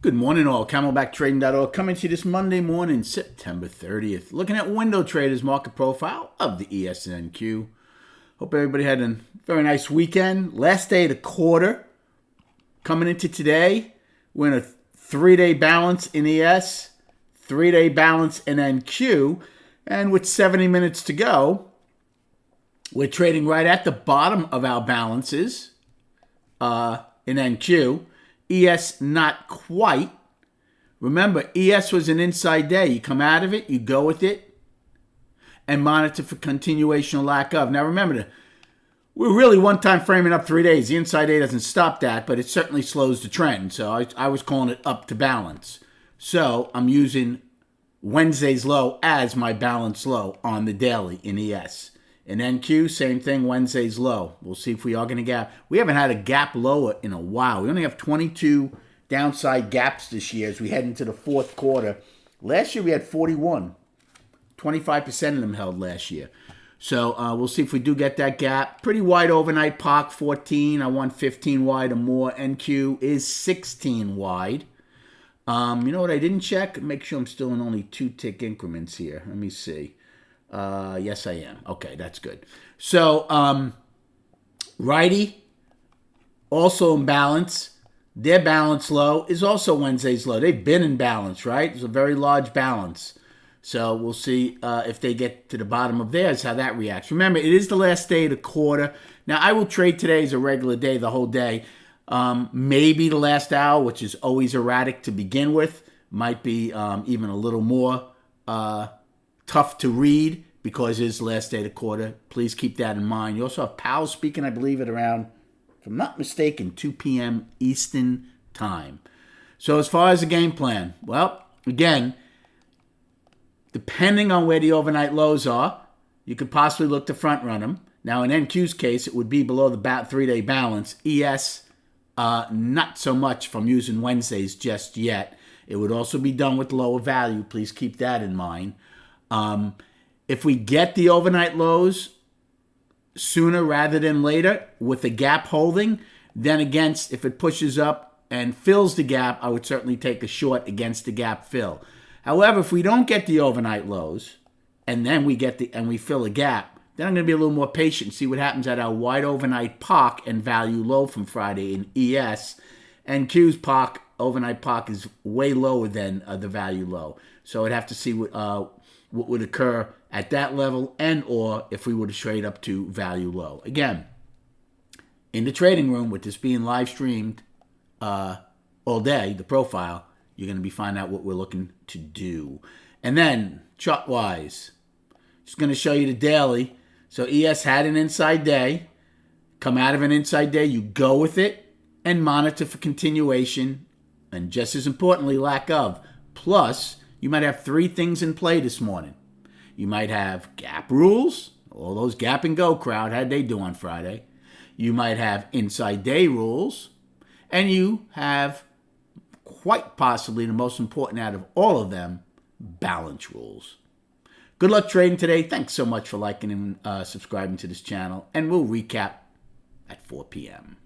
Good morning all. CamelbackTrading.org coming to you this Monday morning, September 30th. Looking at window traders market profile of the ESNQ. Hope everybody had a very nice weekend. Last day of the quarter. Coming into today, we're in a 3-day balance in ES, 3-day balance in NQ, and with 70 minutes to go, we're trading right at the bottom of our balances in NQ. ES not quite. Remember, ES was an inside day. You come out of it, you go with it, and monitor for continuation or lack of. Now remember, we're really one-time framing up 3 days. The inside day doesn't stop that, but it certainly slows the trend. So I was calling it up to balance. So I'm using Wednesday's low as my balance low on the daily in ES. In NQ, same thing, Wednesday's low. We'll see if we are going to gap. We haven't had a gap lower in a while. We only have 22 downside gaps this year as we head into the fourth quarter. Last year we had 41. 25% of them held last year. So we'll see if we do get that gap. Pretty wide overnight POC, 14. I want 15 wide or more. NQ is 16 wide. You know what I didn't check? Make sure I'm still in only 2-tick increments here. Let me see. Yes, I am. Okay, that's good. So, righty, also in balance. Their balance low is also Wednesday's low. They've been in balance, right? It's a very large balance. So we'll see if they get to the bottom of theirs, how that reacts. Remember, it is the last day of the quarter. Now, I will trade today as a regular day, the whole day. Maybe the last hour, which is always erratic to begin with, might be even a little more tough to read because it's the last day of the quarter. Please keep that in mind. You also have Powell speaking, I believe, at around, if I'm not mistaken, 2 p.m. Eastern time. So as far as the game plan, well, again, depending on where the overnight lows are, you could possibly look to front run them. Now, in NQ's case, it would be below the 3-day balance. ES, not so much from using Wednesdays just yet. It would also be done with lower value. Please keep that in mind. If we get the overnight lows sooner rather than later with the gap holding, then against, if it pushes up and fills the gap, I would certainly take a short against the gap fill. However, if we don't get the overnight lows and then we fill a gap, then I'm going to be a little more patient and see what happens at our wide overnight POC and value low from Friday in ES. And Q's POC, overnight POC, is way lower than the value low. So I'd have to see what would occur at that level and or if we were to trade up to value low. Again, in the trading room, with this being live streamed all day, the profile, you're going to be finding out what we're looking to do. And then, chart-wise, just going to show you the daily. So ES had an inside day. Come out of an inside day, you go with it and monitor for continuation. And just as importantly, lack of. Plus, you might have 3 things in play this morning. You might have gap rules. All those gap and go crowd, how'd they do on Friday? You might have inside day rules. And you have, quite possibly the most important out of all of them, balance rules. Good luck trading today. Thanks so much for liking and subscribing to this channel. And we'll recap at 4 p.m.